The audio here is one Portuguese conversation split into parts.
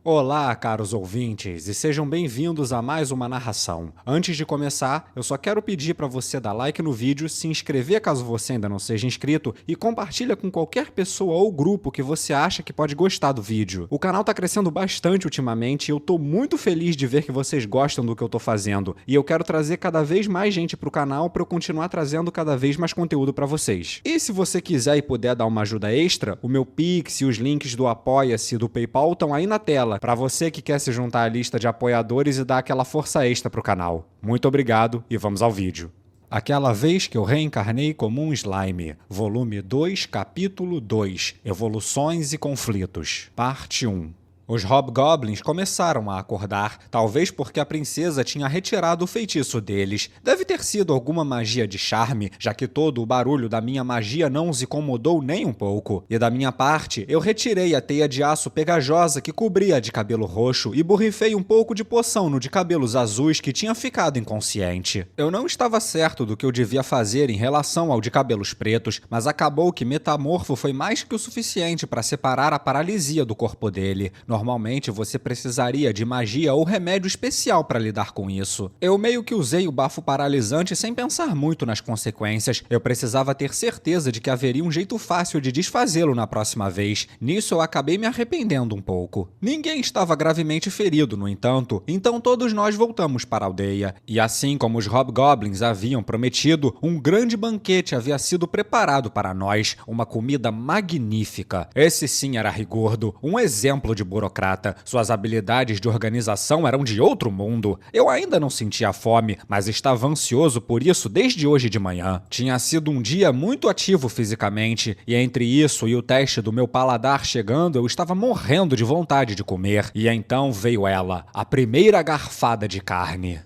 Olá, caros ouvintes, e sejam bem-vindos a mais uma narração. Antes de começar, eu só quero pedir para você dar like no vídeo, se inscrever caso você ainda não seja inscrito e compartilha com qualquer pessoa ou grupo que você acha que pode gostar do vídeo. O canal tá crescendo bastante ultimamente e eu tô muito feliz de ver que vocês gostam do que eu tô fazendo, e eu quero trazer cada vez mais gente pro canal para eu continuar trazendo cada vez mais conteúdo para vocês. E se você quiser e puder dar uma ajuda extra, o meu Pix e os links do Apoia-se e do PayPal estão aí na tela, para você que quer se juntar à lista de apoiadores e dar aquela força extra pro canal. Muito obrigado e vamos ao vídeo. Aquela vez que eu reencarnei como um slime, volume 2, capítulo 2, Evoluções e Conflitos, parte 1. Os Hobgoblins começaram a acordar, talvez porque a princesa tinha retirado o feitiço deles. Deve ter sido alguma magia de charme, já que todo o barulho da minha magia não os incomodou nem um pouco. E da minha parte, eu retirei a teia de aço pegajosa que cobria a de cabelo roxo e borrifei um pouco de poção no de cabelos azuis que tinha ficado inconsciente. Eu não estava certo do que eu devia fazer em relação ao de cabelos pretos, mas acabou que Metamorfo foi mais que o suficiente para separar a paralisia do corpo dele. Normalmente você precisaria de magia ou remédio especial para lidar com isso. Eu meio que usei o bafo paralisante sem pensar muito nas consequências. Eu precisava ter certeza de que haveria um jeito fácil de desfazê-lo na próxima vez. Nisso eu acabei me arrependendo um pouco. Ninguém estava gravemente ferido, no entanto, então todos nós voltamos para a aldeia. E assim como os Hobgoblins haviam prometido, um grande banquete havia sido preparado para nós, uma comida magnífica. Esse sim era Rigordo, um exemplo de burocrata. Suas habilidades de organização eram de outro mundo. Eu ainda não sentia fome, mas estava ansioso por isso desde hoje de manhã. Tinha sido um dia muito ativo fisicamente, e entre isso e o teste do meu paladar chegando, eu estava morrendo de vontade de comer. E então veio ela, a primeira garfada de carne.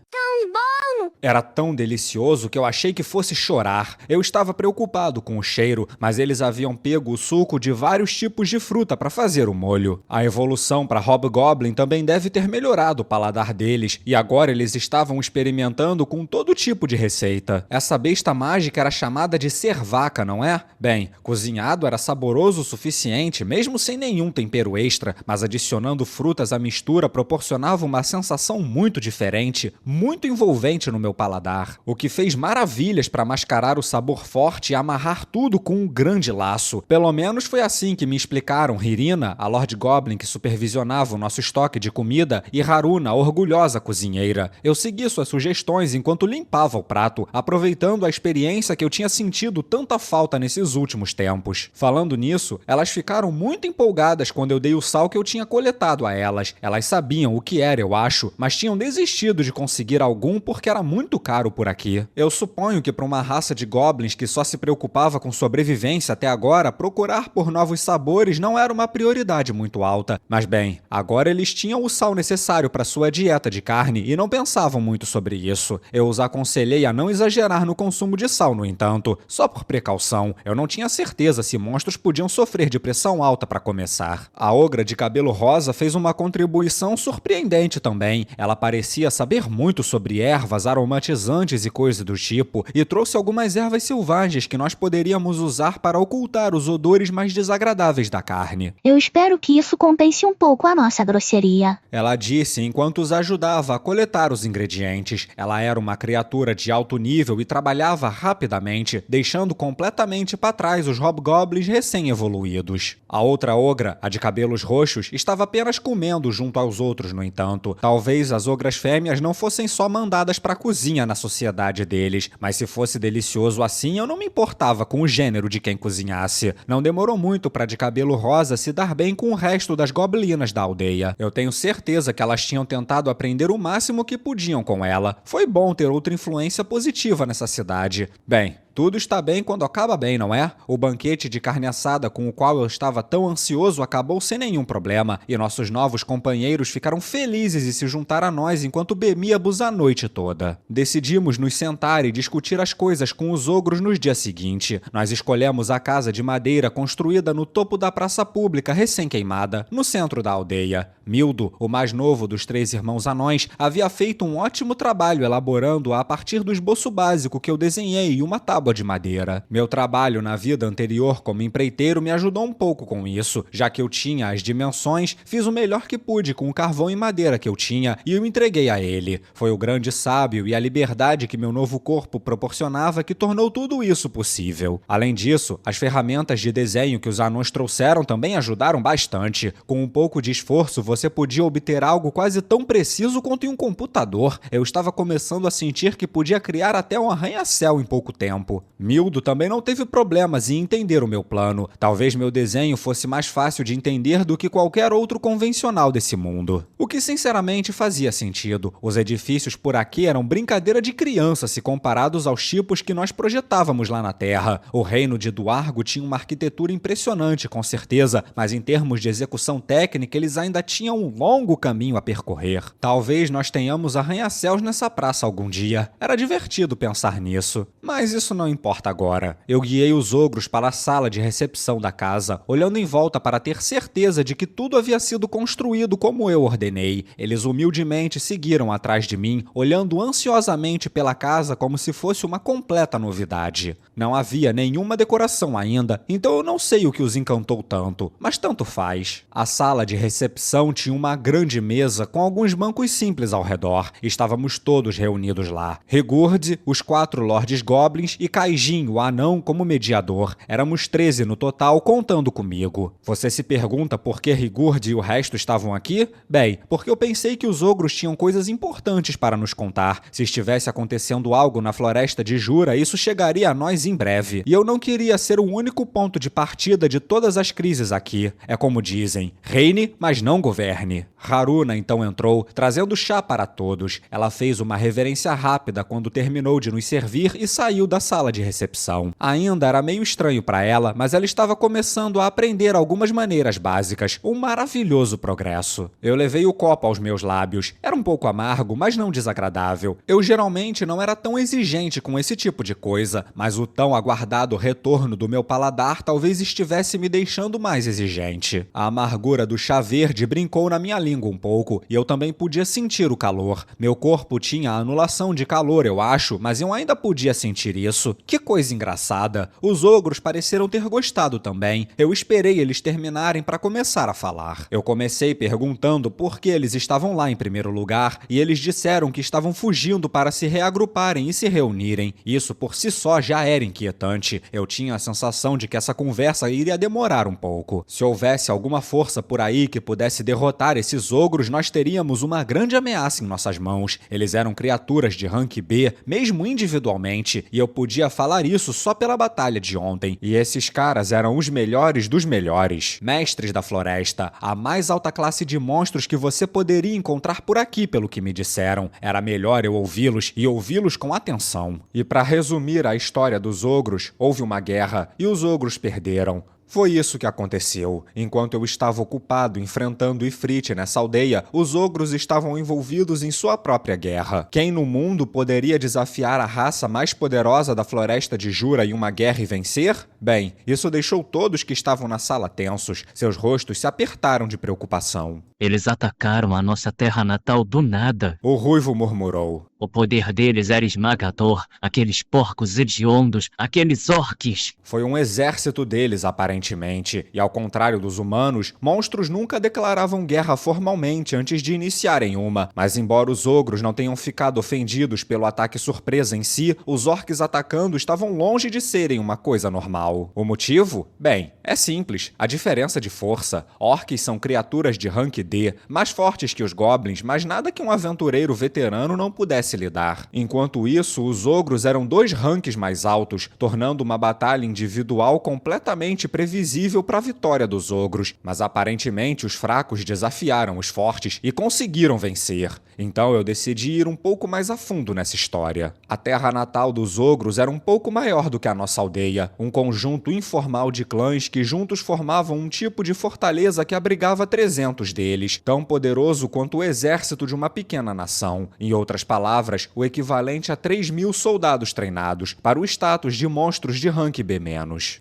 Era tão delicioso que eu achei que fosse chorar. Eu estava preocupado com o cheiro, mas eles haviam pego o suco de vários tipos de fruta para fazer o molho. A evolução para Hobgoblin também deve ter melhorado o paladar deles, e agora eles estavam experimentando com todo tipo de receita. Essa besta mágica era chamada de cervaca, não é? Bem, cozinhado era saboroso o suficiente, mesmo sem nenhum tempero extra, mas adicionando frutas à mistura proporcionava uma sensação muito diferente, muito envolvente no meu paladar, o que fez maravilhas para mascarar o sabor forte e amarrar tudo com um grande laço. Pelo menos foi assim que me explicaram Hirina, a Lord Goblin que supervisionava o nosso estoque de comida, e Haruna, a orgulhosa cozinheira. Eu segui suas sugestões enquanto limpava o prato, aproveitando a experiência que eu tinha sentido tanta falta nesses últimos tempos. Falando nisso, elas ficaram muito empolgadas quando eu dei o sal que eu tinha coletado a elas. Elas sabiam o que era, eu acho, mas tinham desistido de conseguir algum porque era muito caro por aqui. Eu suponho que para uma raça de goblins que só se preocupava com sobrevivência até agora, procurar por novos sabores não era uma prioridade muito alta. Mas bem, agora eles tinham o sal necessário para sua dieta de carne e não pensavam muito sobre isso. Eu os aconselhei a não exagerar no consumo de sal, no entanto, só por precaução. Eu não tinha certeza se monstros podiam sofrer de pressão alta para começar. A ogra de cabelo rosa fez uma contribuição surpreendente também. Ela parecia saber muito sobre ervas, aromatizantes e coisas do tipo, e trouxe algumas ervas selvagens que nós poderíamos usar para ocultar os odores mais desagradáveis da carne. Eu espero que isso compense um pouco a nossa grosseria. Ela disse enquanto os ajudava a coletar os ingredientes. Ela era uma criatura de alto nível e trabalhava rapidamente, deixando completamente para trás os Hobgoblins recém-evoluídos. A outra ogra, a de cabelos roxos, estava apenas comendo junto aos outros, no entanto. Talvez as ogras fêmeas não fossem só mandadas para a cozinha na sociedade deles, mas se fosse delicioso assim, eu não me importava com o gênero de quem cozinhasse. Não demorou muito para de cabelo rosa se dar bem com o resto das goblinas da aldeia. Eu tenho certeza que elas tinham tentado aprender o máximo que podiam com ela. Foi bom ter outra influência positiva nessa cidade. Bem, tudo está bem quando acaba bem, não é? O banquete de carne assada com o qual eu estava tão ansioso acabou sem nenhum problema, e nossos novos companheiros ficaram felizes em se juntar a nós enquanto bebíamos a noite toda. Decidimos nos sentar e discutir as coisas com os ogros no dia seguinte. Nós escolhemos a casa de madeira construída no topo da praça pública recém-queimada, no centro da aldeia. Mildo, o mais novo dos 3 irmãos anões, havia feito um ótimo trabalho elaborando-a a partir do esboço básico que eu desenhei e uma tábua tábua de madeira. Meu trabalho na vida anterior como empreiteiro me ajudou um pouco com isso, já que eu tinha as dimensões, fiz o melhor que pude com o carvão e madeira que eu tinha e o entreguei a ele. Foi o grande sábio e a liberdade que meu novo corpo proporcionava que tornou tudo isso possível. Além disso, as ferramentas de desenho que os anões trouxeram também ajudaram bastante. Com um pouco de esforço, você podia obter algo quase tão preciso quanto em um computador. Eu estava começando a sentir que podia criar até um arranha-céu em pouco tempo. Mildo também não teve problemas em entender o meu plano. Talvez meu desenho fosse mais fácil de entender do que qualquer outro convencional desse mundo. O que sinceramente fazia sentido. Os edifícios por aqui eram brincadeira de criança se comparados aos tipos que nós projetávamos lá na Terra. O reino de Duargo tinha uma arquitetura impressionante, com certeza, mas em termos de execução técnica eles ainda tinham um longo caminho a percorrer. Talvez nós tenhamos arranha-céus nessa praça algum dia. Era divertido pensar nisso. Mas isso não importa agora. Eu guiei os ogros para a sala de recepção da casa, olhando em volta para ter certeza de que tudo havia sido construído como eu ordenei. Eles humildemente seguiram atrás de mim, olhando ansiosamente pela casa como se fosse uma completa novidade. Não havia nenhuma decoração ainda, então eu não sei o que os encantou tanto, mas tanto faz. A sala de recepção tinha uma grande mesa com alguns bancos simples ao redor. Estávamos todos reunidos lá. Rigurd, os 4 Lordes Goblins e Kaijin, o anão, como mediador. Éramos 13 no total, contando comigo. Você se pergunta por que Rigurd e o resto estavam aqui? Bem, porque eu pensei que os ogros tinham coisas importantes para nos contar. Se estivesse acontecendo algo na floresta de Jura, isso chegaria a nós em breve. E eu não queria ser o único ponto de partida de todas as crises aqui. É como dizem, reine, mas não governe. Haruna então entrou, trazendo chá para todos. Ela fez uma reverência rápida quando terminou de nos servir e saiu da sala de recepção. Ainda era meio estranho para ela, mas ela estava começando a aprender algumas maneiras básicas. Um maravilhoso progresso. Eu levei o copo aos meus lábios. Era um pouco amargo, mas não desagradável. Eu geralmente não era tão exigente com esse tipo de coisa, mas o tão aguardado retorno do meu paladar talvez estivesse me deixando mais exigente. A amargura do chá verde brincou na minha língua um pouco, e eu também podia sentir o calor. Meu corpo tinha anulação de calor, eu acho, mas eu ainda podia sentir isso. Que coisa engraçada. Os ogros pareceram ter gostado também. Eu esperei eles terminarem para começar a falar. Eu comecei perguntando por que eles estavam lá em primeiro lugar, e eles disseram que estavam fugindo para se reagruparem e se reunirem. Isso por si só já era inquietante. Eu tinha a sensação de que essa conversa iria demorar um pouco. Se houvesse alguma força por aí que pudesse derrotar esses ogros, nós teríamos uma grande ameaça em nossas mãos. Eles eram criaturas de rank B, mesmo individualmente, e eu podia falar isso só pela batalha de ontem. E esses caras eram os melhores dos melhores. Mestres da floresta, a mais alta classe de monstros que você poderia encontrar por aqui, pelo que me disseram. Era melhor eu ouvi-los e ouvi-los com atenção. E para resumir a história dos ogros, houve uma guerra e os ogros perderam. Foi isso que aconteceu. Enquanto eu estava ocupado enfrentando Ifrit nessa aldeia, os ogros estavam envolvidos em sua própria guerra. Quem no mundo poderia desafiar a raça mais poderosa da floresta de Jura em uma guerra e vencer? Bem, isso deixou todos que estavam na sala tensos. Seus rostos se apertaram de preocupação. Eles atacaram a nossa terra natal do nada. O ruivo murmurou. O poder deles era esmagador. Aqueles porcos hediondos, aqueles orques. Foi um exército deles, aparentemente. E ao contrário dos humanos, monstros nunca declaravam guerra formalmente antes de iniciarem uma. Mas embora os ogros não tenham ficado ofendidos pelo ataque surpresa em si, os orques atacando estavam longe de serem uma coisa normal. O motivo? Bem, é simples. A diferença de força. Orques são criaturas de rank D, mais fortes que os goblins, mas nada que um aventureiro veterano não pudesse lidar. Enquanto isso, os ogros eram 2 ranks mais altos, tornando uma batalha individual completamente previsível para a vitória dos ogros. Mas aparentemente os fracos desafiaram os fortes e conseguiram vencer. Então eu decidi ir um pouco mais a fundo nessa história. A terra natal dos ogros era um pouco maior do que a nossa aldeia, um conjunto informal de clãs que juntos formavam um tipo de fortaleza que abrigava 300 deles. deles, tão poderoso quanto o exército de uma pequena nação. Em outras palavras, o equivalente a 3.000 soldados treinados, para o status de monstros de rank B-.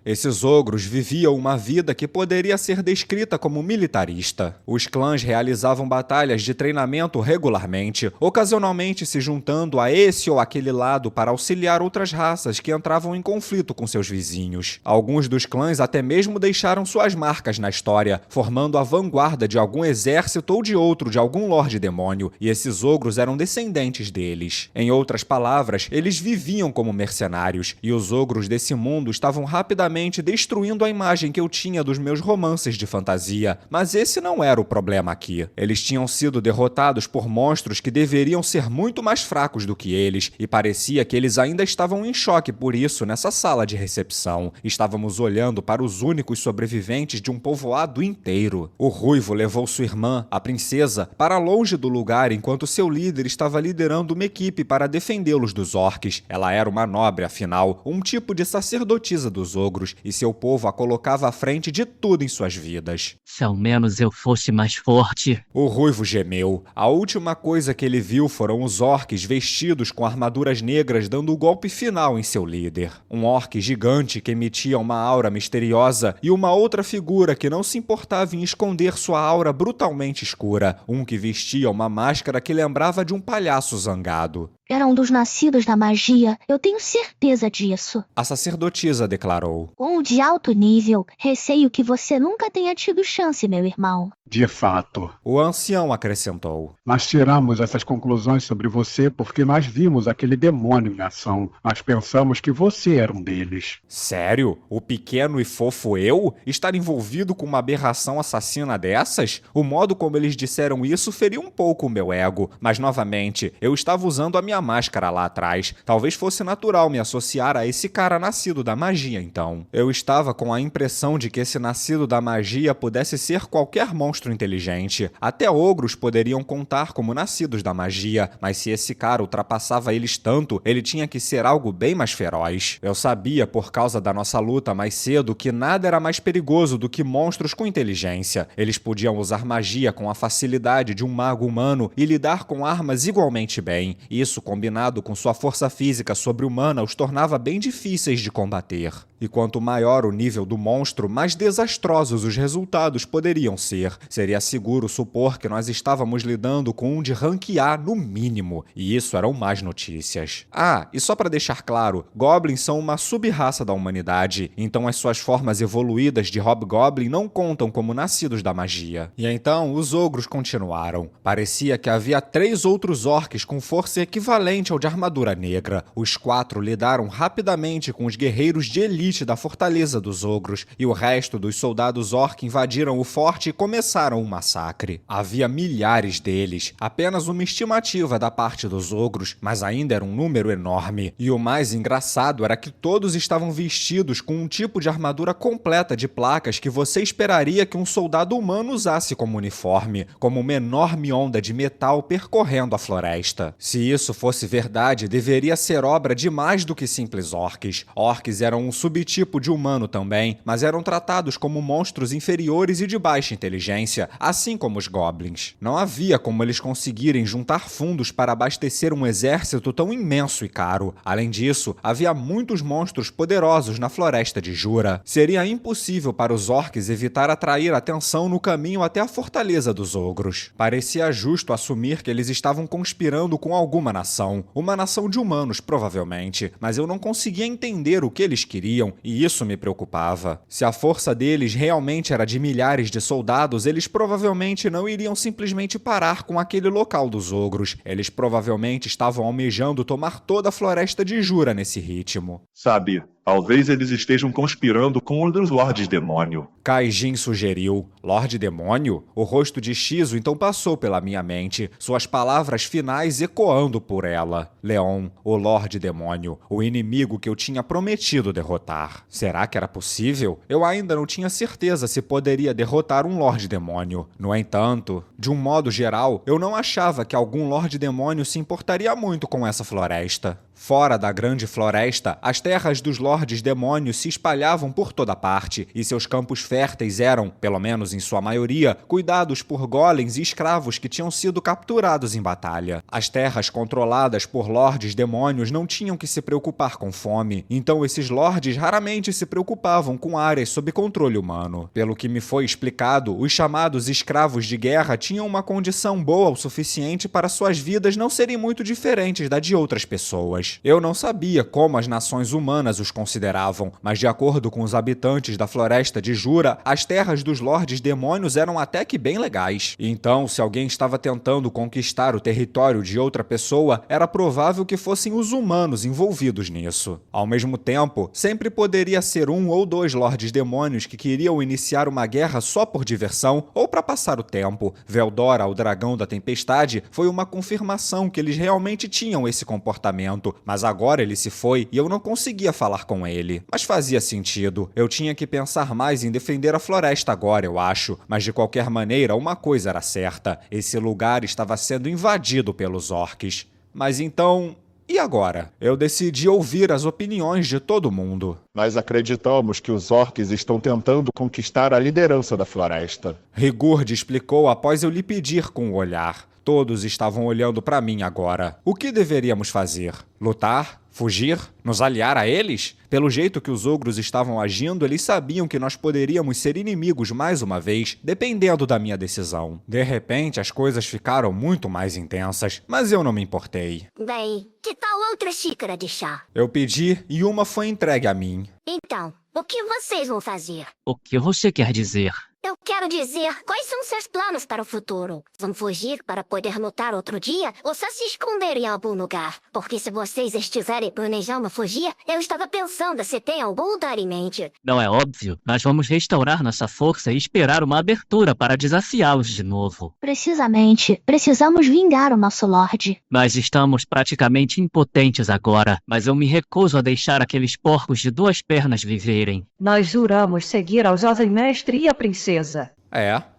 Esses ogros viviam uma vida que poderia ser descrita como militarista. Os clãs realizavam batalhas de treinamento regularmente, ocasionalmente se juntando a esse ou aquele lado para auxiliar outras raças que entravam em conflito com seus vizinhos. Alguns dos clãs até mesmo deixaram suas marcas na história, formando a vanguarda de algum exército ou de outro de algum Lorde Demônio, e esses ogros eram descendentes deles. Em outras palavras, eles viviam como mercenários, e os ogros desse mundo estavam rapidamente destruindo a imagem que eu tinha dos meus romances de fantasia. Mas esse não era o problema aqui. Eles tinham sido derrotados por monstros que deveriam ser muito mais fracos do que eles, e parecia que eles ainda estavam em choque por isso nessa sala de recepção. Estávamos olhando para os únicos sobreviventes de um povoado inteiro. O Ruivo levou sua irmã, a princesa, para longe do lugar enquanto seu líder estava liderando uma equipe para defendê-los dos orques. Ela era uma nobre, afinal, um tipo de sacerdotisa dos ogros, e seu povo a colocava à frente de tudo em suas vidas. Se ao menos eu fosse mais forte. O Ruivo gemeu. A última coisa que ele viu foram os orques vestidos com armaduras negras dando o golpe final em seu líder. Um orque gigante que emitia uma aura misteriosa e uma outra figura que não se importava em esconder sua aura brutalmente escura. Um que vestia uma máscara que lembrava de um palhaço zangado. Era um dos nascidos da magia, eu tenho certeza disso. A sacerdotisa declarou. Um de alto nível, receio que você nunca tenha tido chance, meu irmão. De fato. O ancião acrescentou. Nós tiramos essas conclusões sobre você porque nós vimos aquele demônio em ação. Nós pensamos que você era um deles. Sério? O pequeno e fofo eu? Estar envolvido com uma aberração assassina dessas? O modo como eles disseram isso feriu um pouco o meu ego, mas novamente, eu estava usando a minha máscara lá atrás. Talvez fosse natural me associar a esse cara nascido da magia, então. Eu estava com a impressão de que esse nascido da magia pudesse ser qualquer monstro inteligente. Até ogros poderiam contar como nascidos da magia, mas se esse cara ultrapassava eles tanto, ele tinha que ser algo bem mais feroz. Eu sabia, por causa da nossa luta mais cedo, que nada era mais perigoso do que monstros com inteligência. Eles podiam usar magia com a facilidade de um mago humano e lidar com armas igualmente bem. Isso, combinado com sua força física sobre-humana, os tornava bem difíceis de combater. E quanto maior o nível do monstro, mais desastrosos os resultados poderiam ser. Seria seguro supor que nós estávamos lidando com um de rank A no mínimo, e isso eram más notícias. Ah, e só para deixar claro, goblins são uma sub-raça da humanidade, então as suas formas evoluídas de hobgoblin não contam como nascidos da magia. E então os ogros continuaram. Parecia que havia 3 outros orques com força equivalente ao de armadura negra. Os 4 lidaram rapidamente com os guerreiros de elite da fortaleza dos ogros, e o resto dos soldados orc invadiram o forte e começaram o massacre. Havia milhares deles, apenas uma estimativa da parte dos ogros, mas ainda era um número enorme. E o mais engraçado era que todos estavam vestidos com um tipo de armadura completa de placas que você esperaria que um soldado humano usasse como uniforme, como uma enorme onda de metal percorrendo a floresta. Se isso fosse verdade, deveria ser obra de mais do que simples orcs. Orcs eram um subtipo de humano também, mas eram tratados como monstros inferiores e de baixa inteligência, assim como os goblins. Não havia como eles conseguirem juntar fundos para abastecer um exército tão imenso e caro. Além disso, havia muitos monstros poderosos na floresta de Jura. Seria impossível para os orcs evitar atrair atenção no caminho até a fortaleza dos ogros. Parecia justo assumir que eles estavam conspirando com alguma nação, uma nação de humanos provavelmente, mas eu não conseguia entender o que eles queriam, e isso me preocupava. Se a força deles realmente era de milhares de soldados, eles provavelmente não iriam simplesmente parar com aquele local dos ogros. Eles provavelmente estavam almejando tomar toda a floresta de Jura nesse ritmo. Sabe, talvez eles estejam conspirando com um dos Lordes Demônio. Kaijin sugeriu. Lorde Demônio? O rosto de Shizu então passou pela minha mente, suas palavras finais ecoando por ela. Leon, o Lorde Demônio, o inimigo que eu tinha prometido derrotar. Será que era possível? Eu ainda não tinha certeza se poderia derrotar um Lorde Demônio. No entanto, de um modo geral, eu não achava que algum Lorde Demônio se importaria muito com essa floresta. Fora da grande floresta, as terras dos Lordes Demônios se espalhavam por toda parte, e seus campos férteis eram, pelo menos em sua maioria, cuidados por golems e escravos que tinham sido capturados em batalha. As terras controladas por Lordes Demônios não tinham que se preocupar com fome, então esses lordes raramente se preocupavam com áreas sob controle humano. Pelo que me foi explicado, os chamados escravos de guerra tinham uma condição boa o suficiente para suas vidas não serem muito diferentes da de outras pessoas. Eu não sabia como as nações humanas os consideravam, mas de acordo com os habitantes da floresta de Jura, as terras dos Lordes Demônios eram até que bem legais. Então, se alguém estava tentando conquistar o território de outra pessoa, era provável que fossem os humanos envolvidos nisso. Ao mesmo tempo, sempre poderia ser um ou dois Lordes Demônios que queriam iniciar uma guerra só por diversão ou para passar o tempo. Veldora, o dragão da tempestade, foi uma confirmação que eles realmente tinham esse comportamento, mas agora ele se foi e eu não conseguia falar com ele. Mas fazia sentido. Eu tinha que pensar mais em defender a floresta agora, eu acho. Mas de qualquer maneira, uma coisa era certa. Esse lugar estava sendo invadido pelos orques. Mas então... E agora? Eu decidi ouvir as opiniões de todo mundo. Nós acreditamos que os orques estão tentando conquistar a liderança da floresta. Rigurd explicou após eu lhe pedir com o olhar. Todos estavam olhando para mim agora. O que deveríamos fazer? Lutar? Fugir? Nos aliar a eles? Pelo jeito que os ogros estavam agindo, eles sabiam que nós poderíamos ser inimigos mais uma vez, dependendo da minha decisão. De repente, as coisas ficaram muito mais intensas, mas eu não me importei. Bem, que tal outra xícara de chá? Eu pedi e uma foi entregue a mim. Então, o que vocês vão fazer? O que você quer dizer? Eu quero dizer, quais são seus planos para o futuro? Vão fugir para poder lutar outro dia ou só se esconder em algum lugar? Porque se vocês estiverem planejando fugir, eu estava pensando se tem algum lugar em mente. Não é óbvio? Nós vamos restaurar nossa força e esperar uma abertura para desafiá-los de novo. Precisamente, precisamos vingar o nosso Lorde. Nós estamos praticamente impotentes agora, mas eu me recuso a deixar aqueles porcos de duas pernas viverem. Nós juramos seguir ao jovem mestre e à princesa.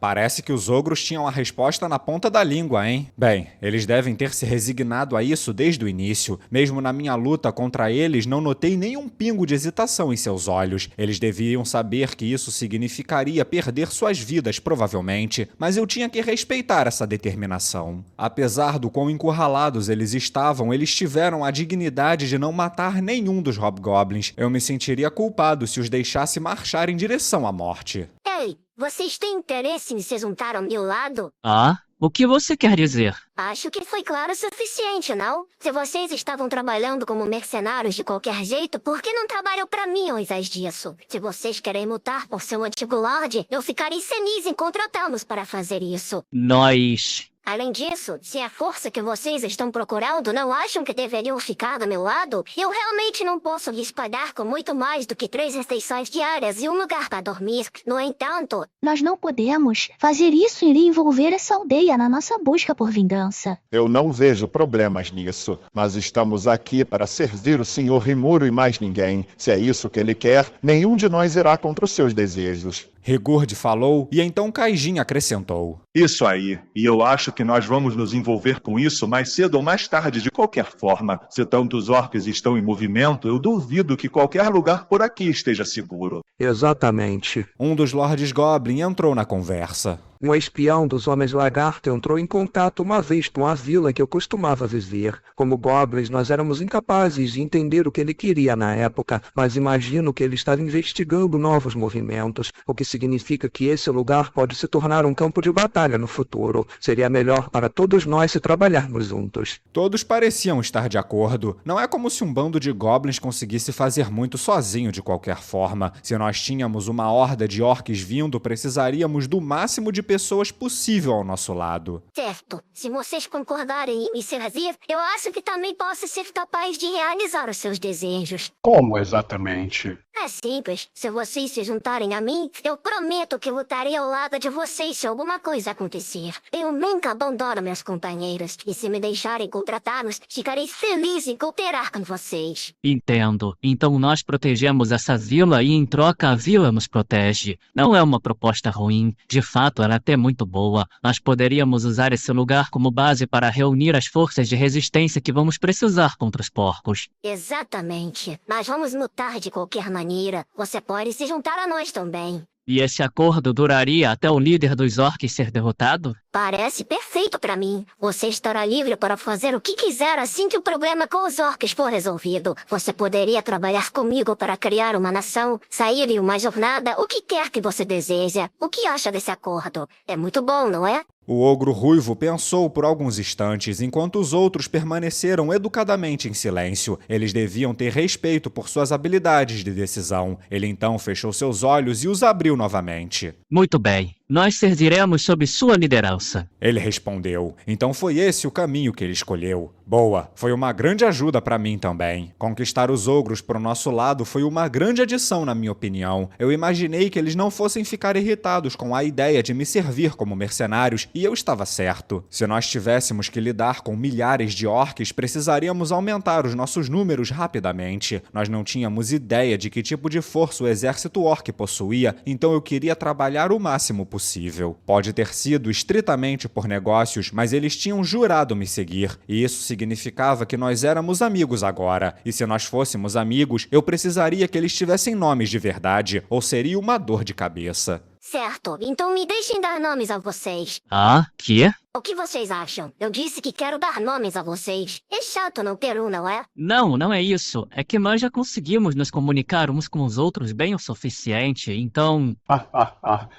Parece que os ogros tinham a resposta na ponta da língua, hein? Bem, eles devem ter se resignado a isso desde o início. Mesmo na minha luta contra eles, não notei nenhum pingo de hesitação em seus olhos. Eles deviam saber que isso significaria perder suas vidas, provavelmente, mas eu tinha que respeitar essa determinação. Apesar do quão encurralados eles estavam, eles tiveram a dignidade de não matar nenhum dos hobgoblins. Eu me sentiria culpado se os deixasse marchar em direção à morte. Ei, vocês têm interesse em se juntar ao meu lado? Ah? O que você quer dizer? Acho que foi claro o suficiente, não? Se vocês estavam trabalhando como mercenários de qualquer jeito, por que não trabalham pra mim ao invés disso? Se vocês querem lutar por seu antigo Lorde, eu ficarei feliz em contratá-los para fazer isso. Nós... Além disso, se a força que vocês estão procurando não acham que deveriam ficar do meu lado, eu realmente não posso lhes pagar com muito mais do que 3 refeições diárias e um lugar para dormir. No entanto... Nós não podemos. Fazer isso iria envolver essa aldeia na nossa busca por vingança. Eu não vejo problemas nisso, mas estamos aqui para servir o Sr. Rimuro e mais ninguém. Se é isso que ele quer, nenhum de nós irá contra os seus desejos. Rigurd falou e então Kaijin acrescentou. Isso aí. E eu acho que nós vamos nos envolver com isso mais cedo ou mais tarde, de qualquer forma. Se tantos orcs estão em movimento, eu duvido que qualquer lugar por aqui esteja seguro. Exatamente. Um dos Lordes Goblin entrou na conversa. Um espião dos Homens Lagarto entrou em contato uma vez com a vila que eu costumava viver. Como goblins, nós éramos incapazes de entender o que ele queria na época, mas imagino que ele estava investigando novos movimentos, o que significa que esse lugar pode se tornar um campo de batalha no futuro. Seria melhor para todos nós se trabalharmos juntos. Todos pareciam estar de acordo. Não é como se um bando de goblins conseguisse fazer muito sozinho de qualquer forma. Se nós tínhamos uma horda de orcs vindo, precisaríamos do máximo de pessoas possível ao nosso lado. Certo. Se vocês concordarem em me servir, eu acho que também posso ser capaz de realizar os seus desejos. Como exatamente? É simples. Se vocês se juntarem a mim, eu prometo que lutarei ao lado de vocês se alguma coisa acontecer. Eu nunca abandono meus companheiros. E se me deixarem contratá-los, ficarei feliz em cooperar com vocês. Entendo. Então nós protegemos essa vila e em troca a vila nos protege. Não é uma proposta ruim. De fato, ela até muito boa. Nós poderíamos usar esse lugar como base para reunir as forças de resistência que vamos precisar contra os porcos. Exatamente. Mas vamos lutar de qualquer maneira. Você pode se juntar a nós também. E esse acordo duraria até o líder dos orcs ser derrotado? Parece perfeito pra mim. Você estará livre para fazer o que quiser assim que o problema com os orcs for resolvido. Você poderia trabalhar comigo para criar uma nação, sair em uma jornada, o que quer que você deseja. O que acha desse acordo? É muito bom, não é? O ogro ruivo pensou por alguns instantes, enquanto os outros permaneceram educadamente em silêncio. Eles deviam ter respeito por suas habilidades de decisão. Ele então fechou seus olhos e os abriu novamente. Muito bem. Nós serviremos sob sua liderança. Ele respondeu. Então foi esse o caminho que ele escolheu. Boa, foi uma grande ajuda para mim também. Conquistar os ogros pro nosso lado foi uma grande adição, na minha opinião. Eu imaginei que eles não fossem ficar irritados com a ideia de me servir como mercenários, e eu estava certo. Se nós tivéssemos que lidar com milhares de orcs, precisaríamos aumentar os nossos números rapidamente. Nós não tínhamos ideia de que tipo de força o exército orc possuía, então eu queria trabalhar o máximo possível. Pode ter sido estritamente por negócios, mas eles tinham jurado me seguir, e isso significava que nós éramos amigos agora. E se nós fôssemos amigos, eu precisaria que eles tivessem nomes de verdade, ou seria uma dor de cabeça. Certo, então me deixem dar nomes a vocês. Ah, que? O que vocês acham? Eu disse que quero dar nomes a vocês. É chato não ter um, não é? Não, não é isso. É que nós já conseguimos nos comunicar uns com os outros bem o suficiente, então...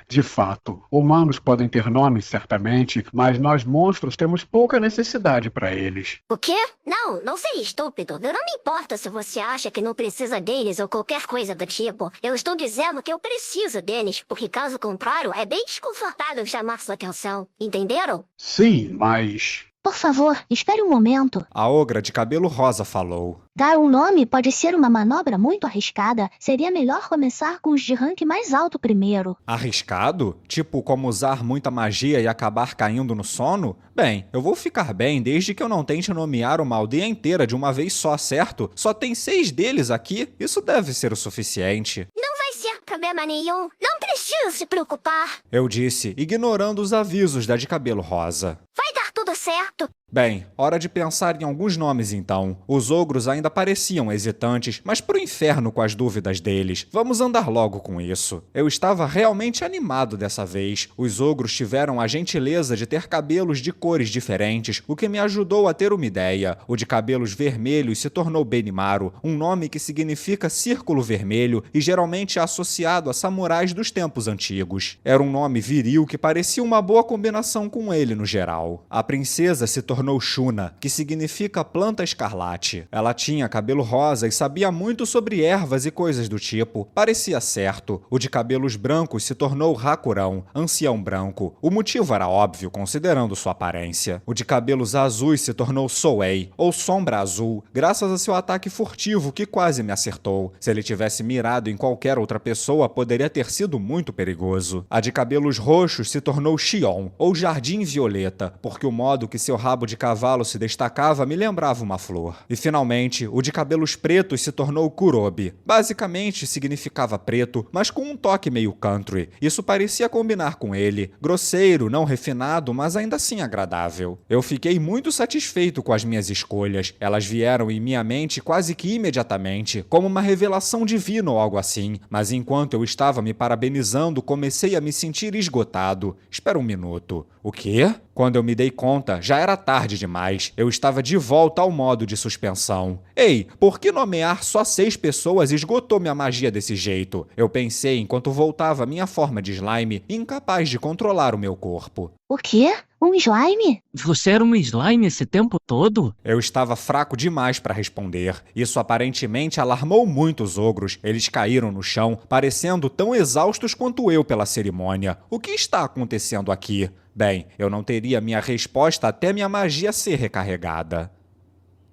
De fato, humanos podem ter nomes, certamente, mas nós monstros temos pouca necessidade para eles. O quê? Não seja estúpido. Eu não me importa se você acha que não precisa deles ou qualquer coisa do tipo. Eu estou dizendo que eu preciso deles, porque caso contrário, é bem desconfortável chamar sua atenção. Entenderam? Sim, mas... Por favor, espere um momento. A ogra de cabelo rosa falou. Dar um nome pode ser uma manobra muito arriscada. Seria melhor começar com os de rank mais alto primeiro. Arriscado? Tipo, como usar muita magia e acabar caindo no sono? Bem, eu vou ficar bem desde que eu não tente nomear uma aldeia inteira de uma vez só, certo? Só tem 6 deles aqui, isso deve ser o suficiente. Não vai ser problema nenhum. Não precisa se preocupar. Eu disse, ignorando os avisos da de cabelo rosa. Vai dar tudo certo. Bem, hora de pensar em alguns nomes então. Os ogros ainda pareciam hesitantes, mas pro inferno com as dúvidas deles. Vamos andar logo com isso. Eu estava realmente animado dessa vez. Os ogros tiveram a gentileza de ter cabelos de cores diferentes, o que me ajudou a ter uma ideia. O de cabelos vermelhos se tornou Benimaru, um nome que significa círculo vermelho e geralmente é associado a samurais dos tempos antigos. Era um nome viril que parecia uma boa combinação com ele no geral. A princesa se tornou Shuna, que significa planta escarlate. Ela tinha cabelo rosa e sabia muito sobre ervas e coisas do tipo. Parecia certo. O de cabelos brancos se tornou Hakurão, ancião branco. O motivo era óbvio, considerando sua aparência. O de cabelos azuis se tornou Souei, ou Sombra Azul, graças a seu ataque furtivo que quase me acertou. Se ele tivesse mirado em qualquer outra pessoa, poderia ter sido muito perigoso. A de cabelos roxos se tornou Xion, ou Jardim Violeta, porque o modo que seu rabo de cavalo se destacava me lembrava uma flor. E finalmente, o de cabelos pretos se tornou Kurobi. Basicamente significava preto, mas com um toque meio country. Isso parecia combinar com ele. Grosseiro, não refinado, mas ainda assim agradável. Eu fiquei muito satisfeito com as minhas escolhas. Elas vieram em minha mente quase que imediatamente, como uma revelação divina ou algo assim. Mas enquanto eu estava me parabenizando, comecei a me sentir esgotado. Espera um minuto. O quê? Quando eu me dei conta, já era tarde demais. Eu estava de volta ao modo de suspensão. Ei, por que nomear só 6 pessoas esgotou minha magia desse jeito? Eu pensei enquanto voltava à minha forma de slime, incapaz de controlar o meu corpo. O quê? Um slime? Você era um slime esse tempo todo? Eu estava fraco demais para responder. Isso aparentemente alarmou muito os ogros. Eles caíram no chão, parecendo tão exaustos quanto eu pela cerimônia. O que está acontecendo aqui? Bem, eu não teria minha resposta até minha magia ser recarregada.